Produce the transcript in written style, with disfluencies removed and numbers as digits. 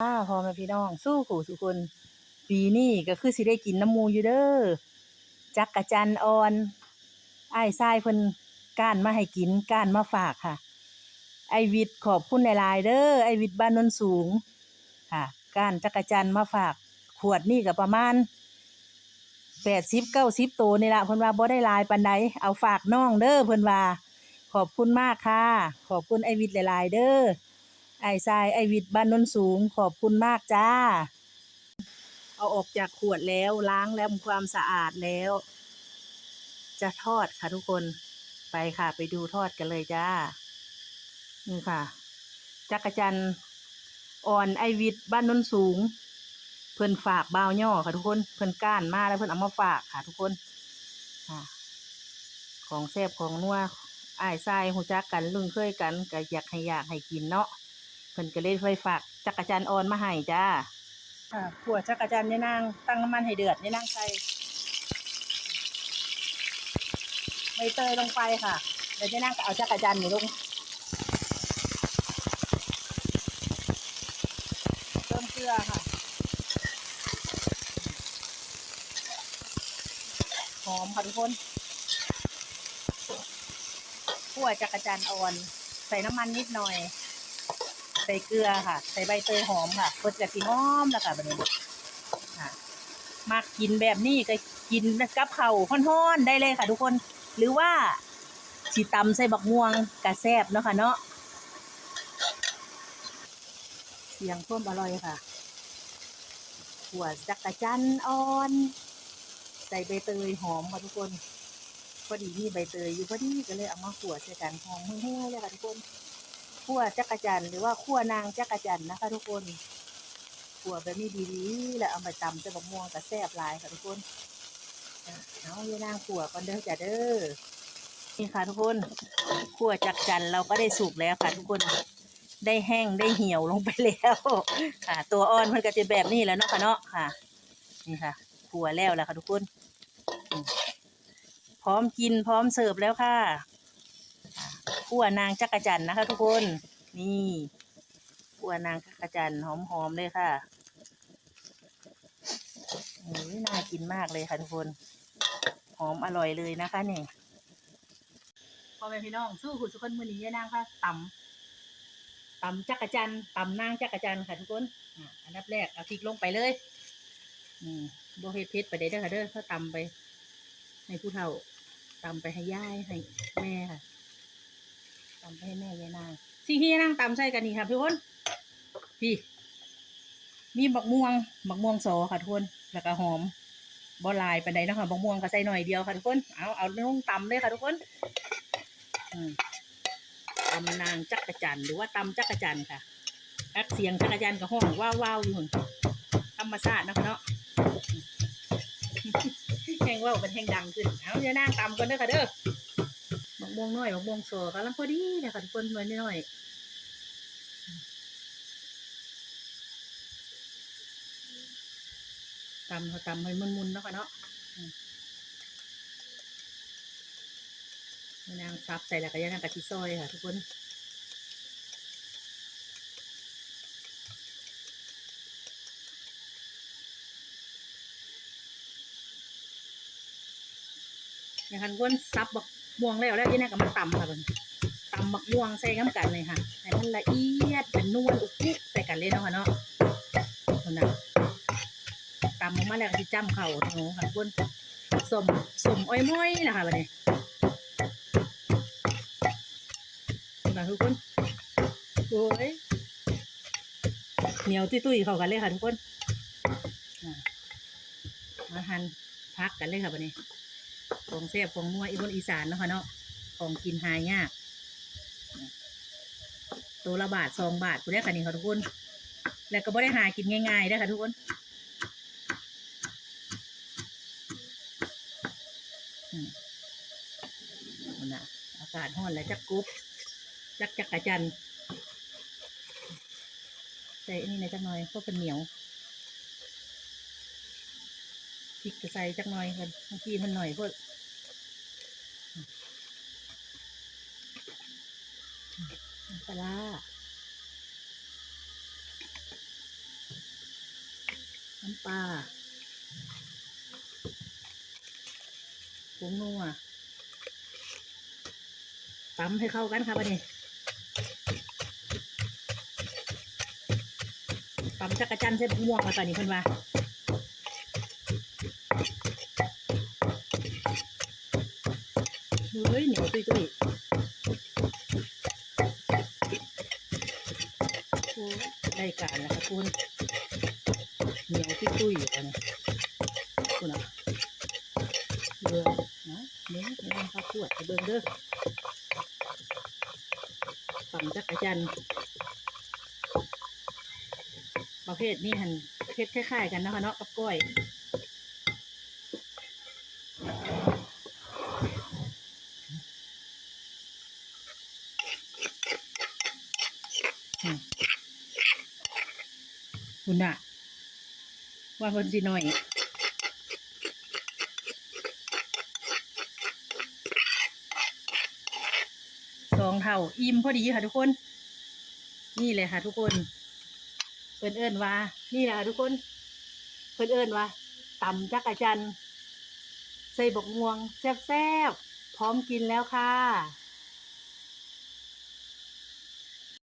พ่อแม่พี่น้องสู้ขู่สุคนปีนี้ก็คือสิได้กินน้ำหมูอยู่เด้อจักกะจั่นอ่อนอ้ายชายเพิ่นก้านมาให้กินก้านมาฝากค่ะไอ้วิทย์ขอบคุณหลายๆเด้อไอ้วิทย์บ้านโนนสูงค่ะก้านจักกะจั่นมาฝากขวดนี่ก็ประมาณ80-90โตนี่ล่ะเพิ่นว่าบ่ได้หลายปานใดเอาฝากน้องเด้อเพิ่นว่าขอบคุณมากค่ะขอบคุณไอ้วิทย์หลายๆเด้ออ้ายชายไอ้วิทย์บ้านโนนสูงขอบคุณมากจ้า เอาออกจากขวดแล้วล้างแล้วทำความสะอาดแล้วจะทอดค่ะทุกคนไปค่ะไปดูทอดกันเลยจ้านี่ค่ะจักรจันทร์อ่อนไอวิทย์บ้านโนนสูงเพิ่นฝากบ่าวย่อค่ะทุกคนเพิ่นก้านมาแล้วเพิ่นเอามาฝากค่ะทุกคนค่ะของแซ่บของนัวอ้ายทรายฮู้จักกันลุงเคยกันก็อยากให้กินเนาะเพิ่นก็เลยไปฝากจักรจันทร์อ่อนมาให้จ้าค่ะขั่วจักรจันทร์ยายนางตั้งน้ำมันให้เดือดยายนางใส่ ใบเตยลงไปค่ะเดี๋ยวจะนั่งเอาจักรจันทร์นี่ลงเติมเกลือค่ะหอมค่ะทุกคนคั่วจักรจันทร์อ่อนใส่น้ำมันนิดหน่อยใส่เกลือค่ะใส่ใบเตยหอมค่ะเพื่อจะสีหอมแล้วค่ะแบบนี้ค่ะมากินแบบนี้ก็กินกับข้าวฮ้อนๆได้เลยค่ะทุกคนหรือว่าสิตำใส่บักม่วงกะแซ่บเนาะค่ะเนาะเสียงความอร่อยค่ะขั่วจักรจันทร์อ่อนใส่ใบเตยหอมค่ะทุกคน พอดีมีใบเตยอยู่พอดีก็เลยเอามาขั่วใส่กันหอมหุ้ยๆเลยค่ะทุกคนขั่วจักรจันทร์หรือว่าขั่วนางจักรจันทร์นะคะทุกคนขั่วแบบนี้ดีๆแล้วเอาไปตำใส่บักม่วงกับแซ่บหลายค่ะทุกคนเอาเยนางขั่วก่อนเด้อจ้ะเด้อนี่ค่ะทุกคนขั่วจักรจันทร์เราก็ได้สุกแล้วค่ะทุกคนได้แห้งได้เหี่ยวลงไปแล้วค่ะตัวอ่อนมันก็จะแบบนี้แล้วเนาะค่ะเนาะค่ะนี่ค่ะขั่วแล้วล่ะค่ะทุกคนพร้อมกินพร้อมเสิร์ฟแล้วค่ะขั่วนางจักรจันทร์นะคะทุกคนนี่ขั่วนางจักรจันทร์หอมๆเลยค่ะน่ากินมากเลยค่ะทุกคนหอมอร่อยเลยนะคะนี่พ่อแม่พี่น้องสู้คุณสุขคนมือนี้ยายนางค่ะตำจักรจันทร์ตำนางจักรจันทร์ค่ะทุกคนอันดับแรกเอาพริกลงไปเลยโบเฮ็ดเผ็ดไปเด้อค่ะเด้อเขาตำไปให้ผู้เฒ่าตำไปให้ย่ายให้แม่ค่ะตำไปให้แม่ยายนางสิ่งที่ยายนางตำใส่กันนี่ค่ะทุกคนพี่มีบักม่วงสอค่ะทุกคนแล้วก็หอมบ่ลายปานใดเนาะค่ะบักม่วงก็ใส่หน่อยเดียวค่ะทุกคนเอาลงตำเลยค่ะทุกคนตำนางจักรจันทร์หรือว่าตำจักรจันทร์ค่ะอักเสียงจักรจันทร์กับห้องว้าวๆอยู่ธรรมชาตินะคะเนาะแห้งว่าวเป็นแห้งดังขึ้นเอาเดี๋ยวนางตำกันเด้อค่ะเด้อบักม่วงน้อยบักม่วงสอกำลังพอดีนะคะทุกคนน้อยตำให้มุนๆเนาะค่ะเนาะนางซับใส่แล้วก็ย่างกะทิซอยค่ะทุกคนอย่างนั้นวนซับบักม่วงแล้วย่างก็มาตำค่ะเพิ่นตำบักม่วงใส่น้ำกันเลยค่ะให้มันละเอียดเป็นนวลอุกุใส่กันเลยเนาะค่ะเนาะคนน่ะตำออกมาแล้วก็สิจ้ำเข่าเนาะค่ะทุกคนสมอ้อยม้อยนะคะบัดนี้ค่ะทุกคนโอ้ยเหนียวตุ้ยๆเข้ากันเลยค่ะทุกคนมาหั่นพักกันเลยค่ะบัดนี้ของแซ่บของนัวอีบนอีสานเนาะค่ะเนาะของกินหายากตัวละบาท2 บาทคุณได้ค่ะนี่ค่ะทุกคนแล้วก็บ่ได้หากินง่ายๆได้ค่ะทุกคนมันน่ะอากาศร้อนแล้วจักกุ๊บจักกะจันใส่อันนี้ในจักหน่อยเพราะเป็นเหนียวพริกจะใส่จักหน่อยค่ะบางทีมันหน่อยเพราะปลา น้ำปลาผงนัวตำให้เข้ากันค่ะบัดนี้ตำจักรจันทร์เส้นม่วงมาตอนนี้เพิ่นว่าเฮ้ยเหนียวตุ้ยโอ้ได้การแล้วค่ะคุณเหนียวตุ้ยอยู่อันนี้คุณอ่ะเบิ่งนะเบิ่งให้มันข้าวขวดให้เบิ่งเด้อตำจักรจันทร์ประเภทนี้หันเฮ็ดคล้ายๆกันนะคะเนาะกับก้อยคุณน่ะว่าเพิ่นสิน้อย2 เท่าอิ่มพอดีค่ะทุกคนนี่เลยค่ะทุกคนเพิ่นเอิ้นว่านี่แหละค่ะทุกคนเพิ่นเอิ้นว่าตำจักรจันทร์ใส่บกม่วงแซ่บๆพร้อมกินแล้วค่ะ